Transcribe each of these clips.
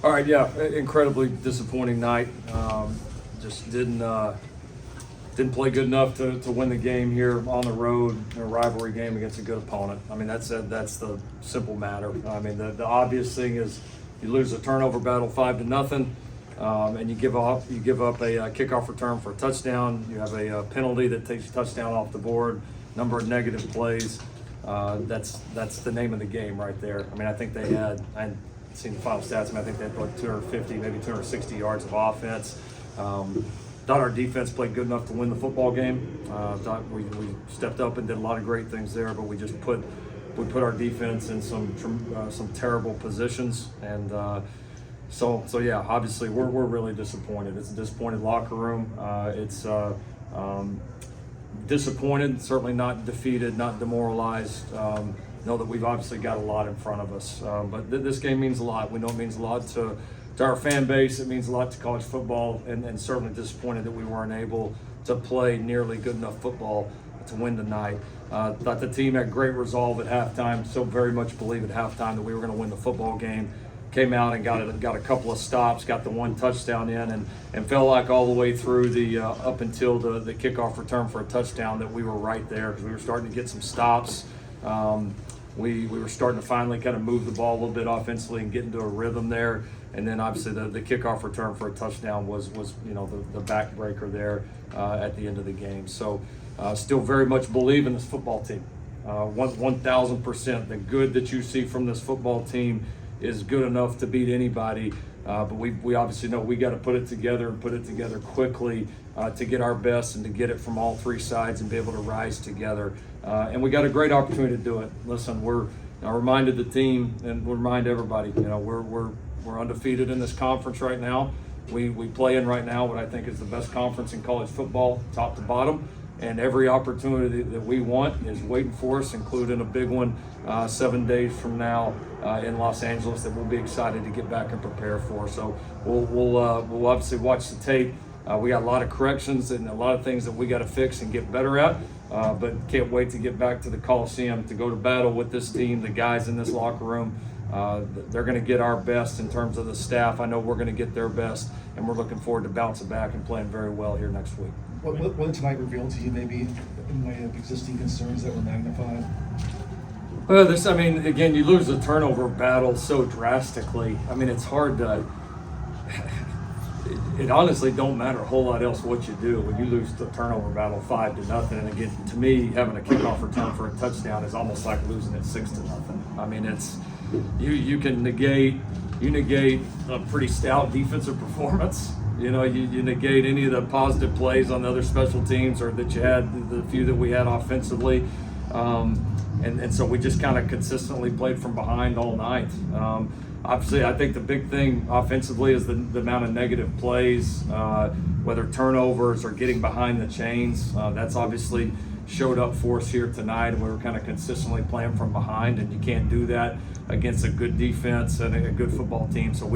All right, yeah, incredibly disappointing night. Just didn't play good enough to win the game here on the road in a rivalry game against a good opponent. I mean, that's the simple matter. I mean, the obvious thing is you lose a turnover battle 5-0, and you give up a kickoff return for a touchdown. You have a penalty that takes a touchdown off the board. Number of negative plays. That's the name of the game right there. I mean, I think they had. I hadn't seen the final stats. I mean, I think they had like 250, maybe 260 yards of offense. Thought our defense played good enough to win the football game. Thought we stepped up and did a lot of great things there, but we put our defense in some terrible positions, and so yeah, obviously we're really disappointed. It's a disappointed locker room. It's disappointed, certainly not defeated, not demoralized. Know that we've obviously got a lot in front of us, but this game means a lot. We know it means a lot to our fan base. It means a lot to college football, and certainly disappointed that we weren't able to play nearly good enough football to win tonight. Thought the team had great resolve at halftime, so very much believe at halftime that we were going to win the football game. Came out and got a couple of stops, got the one touchdown in, and felt like all the way through the up until the kickoff return for a touchdown that we were right there because we were starting to get some stops. We were starting to finally kind of move the ball a little bit offensively and get into a rhythm there. And then obviously the kickoff return for a touchdown was the backbreaker there at the end of the game. So still very much believe in this football team. 1,000%. The good that you see from this football team is good enough to beat anybody. But we obviously know we got to put it together and put it together quickly to get our best and to get it from all three sides and be able to rise together. And we got a great opportunity to do it. Listen, I reminded the team and we remind everybody, we're undefeated in this conference right now. We play in right now what I think is the best conference in college football, top to bottom. And every opportunity that we want is waiting for us, including a big one 7 days from now in Los Angeles that we'll be excited to get back and prepare for. So we'll obviously watch the tape. We got a lot of corrections and a lot of things that we got to fix and get better at. But can't wait to get back to the Coliseum to go to battle with this team, the guys in this locker room. They're going to get our best in terms of the staff. I know we're going to get their best, and we're looking forward to bouncing back and playing very well here next week. What did tonight reveal to you maybe in way of existing concerns that were magnified? Well, again, you lose the turnover battle so drastically. I mean, it's hard to it honestly don't matter a whole lot else what you do when you lose the turnover battle 5-0. And again, to me, having a kickoff return for a touchdown is almost like losing it 6-0. I mean, it's you can negate a pretty stout defensive performance. You negate any of the positive plays on the other special teams or that you had, the few that we had offensively. And so we just kind of consistently played from behind all night. Obviously, I think the big thing offensively is the amount of negative plays, whether turnovers or getting behind the chains. That's obviously showed up for us here tonight, and we were kind of consistently playing from behind, and you can't do that against a good defense and a good football team. So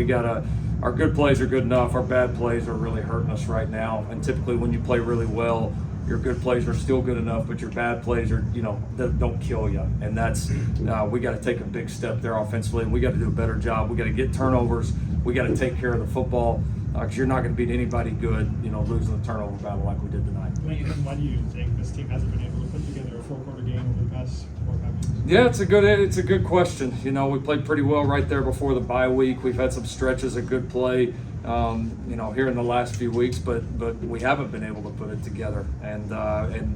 our good plays are good enough. Our bad plays are really hurting us right now. And typically when you play really well, your good plays are still good enough, but your bad plays are, don't kill you. And that's, we got to take a big step there offensively, and we got to do a better job. We got to get turnovers. We got to take care of the football because you're not going to beat anybody good, losing the turnover battle like we did tonight. Why do you think this team hasn't been able to put together a four-quarter game over the past 4 or 5 years? Yeah, it's a good question. We played pretty well right there before the bye week. We've had some stretches of good play, here in the last few weeks, but we haven't been able to put it together. And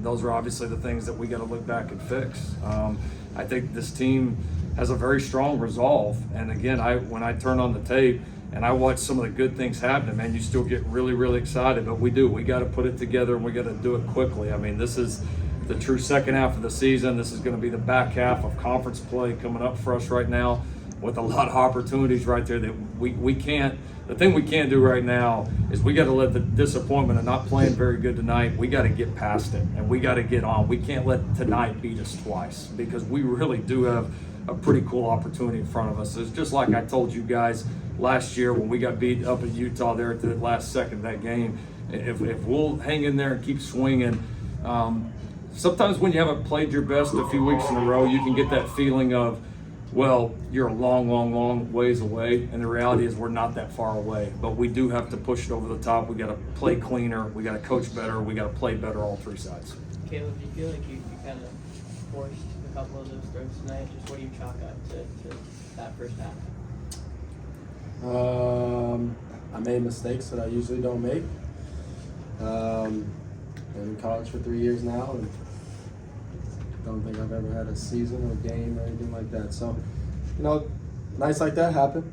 those are obviously the things that we got to look back and fix. I think this team has a very strong resolve. And again, when I turn on the tape and I watch some of the good things happening, man, you still get really, really excited. But we got to put it together, and we got to do it quickly. I mean, this is the true second half of the season. This is going to be the back half of conference play coming up for us right now with a lot of opportunities right there that we can't. The thing we can't do right now is we got to let the disappointment of not playing very good tonight, we got to get past it, and we got to get on. We can't let tonight beat us twice because we really do have a pretty cool opportunity in front of us. It's just like I told you guys last year when we got beat up in Utah there at the last second of that game. If we'll hang in there and keep swinging, sometimes when you haven't played your best a few weeks in a row, you can get that feeling of, Well, you're a long, long, long ways away, and the reality is we're not that far away. But we do have to push it over the top. We got to play cleaner. We got to coach better. We got to play better all three sides. Caleb, do you feel like you kind of forced a couple of those throws tonight? Just what do you chalk up to that first half? I made mistakes that I usually don't make. Been in college for 3 years now, and don't think I've ever had a season or game or anything like that. So, nights like that happen.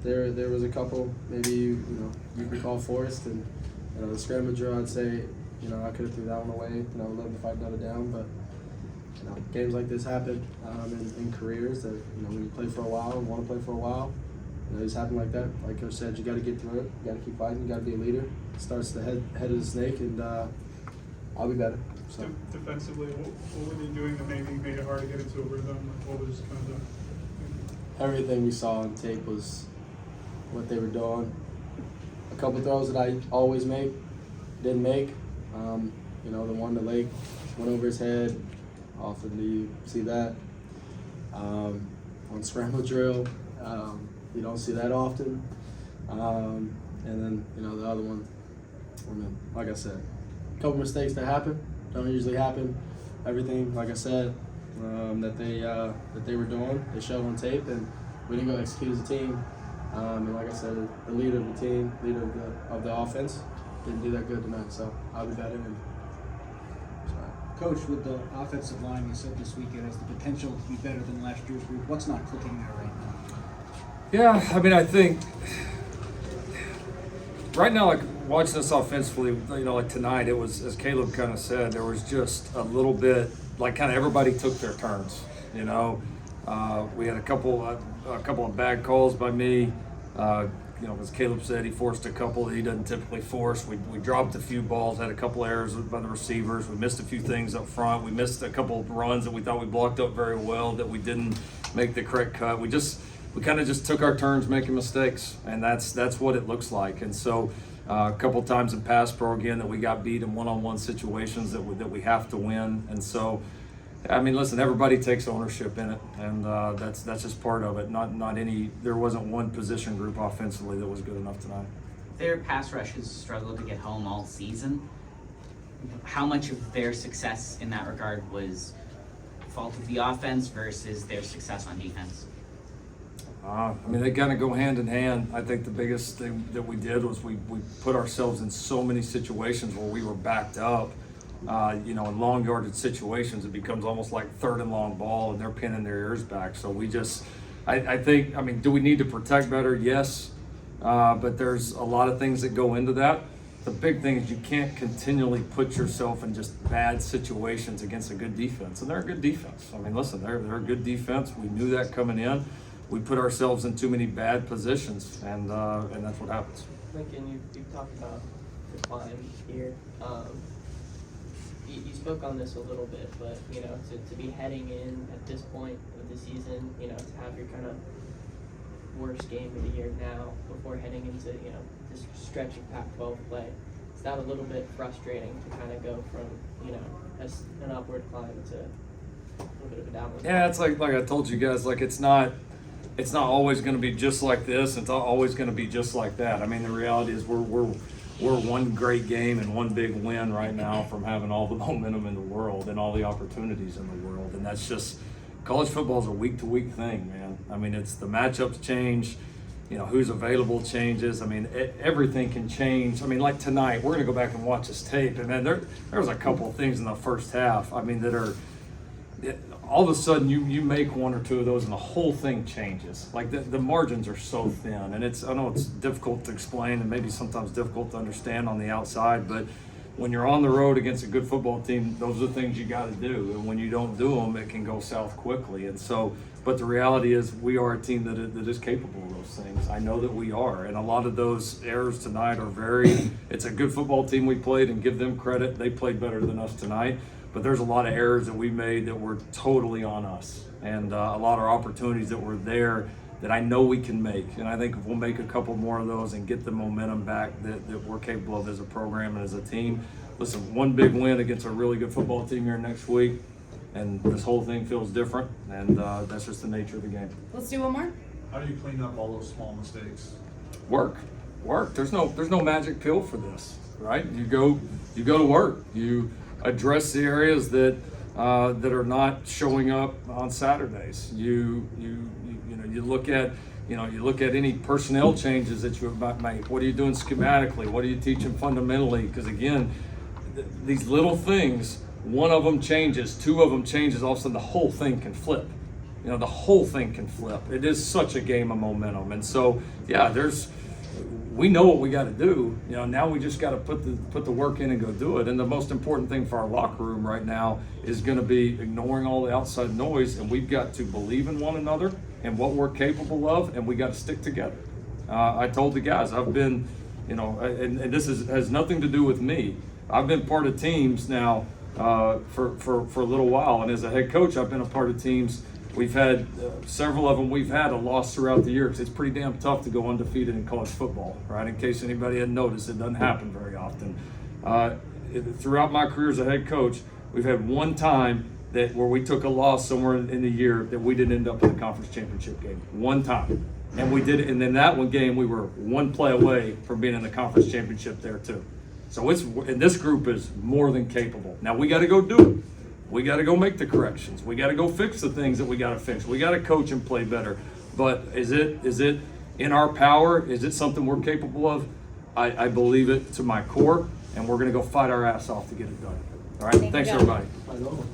There was a couple maybe you could call forced, and the scramble drill, I'd say I could have threw that one away. Love if I'd done it down, but games like this happen in careers that when you play for a while and want to play for a while, it's happened like that. Like Coach said, you got to get through it. You got to keep fighting. You got to be a leader. It starts the head of the snake, and I'll be better. So. Defensively, what were they doing that maybe made it hard to get into a rhythm? What was kind of the... Everything we saw on tape was what they were doing. A couple throws that I always make, didn't make. The one the leg went over his head. Often do you see that? On scramble drill, you don't see that often. And then, the other one, like I said, a couple mistakes that happen, don't usually happen. Everything, like I said, that they were doing, they showed on tape, and we didn't go execute as a team. And like I said, the leader of the team, leader of the offense, didn't do that good tonight. So I'll be better. Coach, with the offensive line, you said this week it has the potential to be better than last year's group. What's not clicking there right now? Yeah, I think right now, like watching us offensively, like tonight, it was, as Caleb kind of said, there was just a little bit, like kind of everybody took their turns. We had a couple of bad calls by me. As Caleb said, he forced a couple that he doesn't typically force. We dropped a few balls, had a couple errors by the receivers. We missed a few things up front. We missed a couple of runs that we thought we blocked up very well that we didn't make the correct cut. We kind of just took our turns making mistakes, and that's what it looks like. And so a couple times in pass pro again that we got beat in one-on-one situations that we have to win. And so, listen, everybody takes ownership in it, and that's just part of it. There wasn't one position group offensively that was good enough tonight. Their pass rush has struggled to get home all season. How much of their success in that regard was fault of the offense versus their success on defense? They kind of go hand in hand. I think the biggest thing that we did was we put ourselves in so many situations where we were backed up. In long yardage situations, it becomes almost like third and long ball, and they're pinning their ears back. So I think, do we need to protect better? Yes, but there's a lot of things that go into that. The big thing is you can't continually put yourself in just bad situations against a good defense, and they're a good defense. Listen, they're a good defense. We knew that coming in. We put ourselves in too many bad positions, and that's what happens. Lincoln, you've talked about the climb here. You spoke on this a little bit, but to be heading in at this point of the season, to have your kind of worst game of the year now before heading into this stretch of Pac-12 play, is that a little bit frustrating to kind of go from an upward climb to a little bit of a downward? Yeah, it's like I told you guys, it's not always going to be just like this. It's always going to be just like that. The reality is we're one great game and one big win right now from having all the momentum in the world and all the opportunities in the world. And that's just, college football is a week-to-week thing, man. It's the matchups change, who's available changes. Everything can change. Like tonight, we're going to go back and watch this tape. And man, there was a couple of things in the first half, that are, all of a sudden you make one or two of those and the whole thing changes. Like the margins are so thin, and I know it's difficult to explain and maybe sometimes difficult to understand on the outside, but when you're on the road against a good football team, those are the things you got to do. And when you don't do them, it can go south quickly. And so, but the reality is we are a team that is capable of those things. I know that we are. And a lot of those errors tonight are it's a good football team we played, and give them credit. They played better than us tonight. But there's a lot of errors that we made that were totally on us, and a lot of opportunities that were there that I know we can make. And I think if we'll make a couple more of those and get the momentum back that we're capable of as a program and as a team. Listen, one big win against a really good football team here next week. and this whole thing feels different, and that's just the nature of the game. Let's do one more. How do you clean up all those small mistakes? Work. There's no magic pill for this, right? You go to work. You address the areas that are not showing up on Saturdays. You look at any personnel changes that you might make. What are you doing schematically? What are you teaching fundamentally? Because again, these little things, one of them changes, two of them changes, all of a sudden the whole thing can flip. The whole thing can flip. It is such a game of momentum. And so, yeah, we know what we got to do. Now we just got to put the work in and go do it. And the most important thing for our locker room right now is going to be ignoring all the outside noise, and we've got to believe in one another and what we're capable of, and we got to stick together. I told the guys, I've been, and this has nothing to do with me. I've been part of teams now for a little while, and as a head coach, I've been a part of teams. We've had several of them. We've had a loss throughout the year because it's pretty damn tough to go undefeated in college football, right? In case anybody hadn't noticed, it doesn't happen very often. Throughout my career as a head coach, we've had one time where we took a loss somewhere in the year that we didn't end up in the conference championship game. One time, and we did it. And then that one game, we were one play away from being in the conference championship there too. So and this group is more than capable. Now we got to go do it. We got to go make the corrections. We got to go fix the things that we got to fix. We got to coach and play better. But is it in our power? Is it something we're capable of? I believe it to my core, and we're going to go fight our ass off to get it done. All right. Thank you, Thanks, John. everybody. I know.